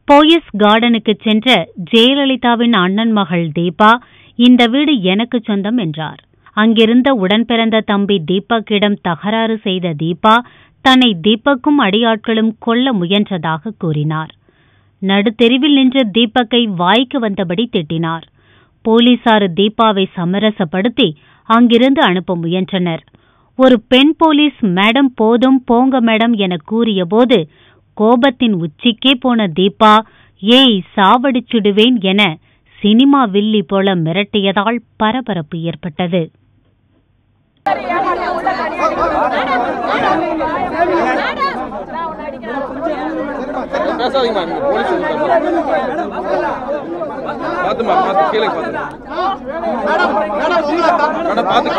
போயஸ் கார்டனுக்கு சென்ற ஜெயலலிதாவின் அண்ணன் மகள் தீபா இந்த வீடு எனக்கு சொந்தம் என்றார். அங்கிருந்த உடன் பிறந்த தம்பி தீபக்கிடம் தகராறு செய்த தீபா தன்னை தீபக்கும் அடியாட்களும் கொல்ல முயன்றதாக கூறினார். நடுத்தெருவில் நின்ற தீபக்கை வாய்க்கு வந்தபடி திட்டினார். போலீசார் தீபாவை சமரசப்படுத்தி அங்கிருந்து அனுப்ப முயன்றனர். ஒரு பெண் போலீஸ் மேடம் போதும் போங்க மேடம் என கூறியபோது கோபத்தின் உச்சிக்கே போன தீபா ஏய் சாவடிச்சுடுவேன் என சினிமா வில்லி போல மிரட்டியதால் பரபரப்பு ஏற்பட்டது. பாத்து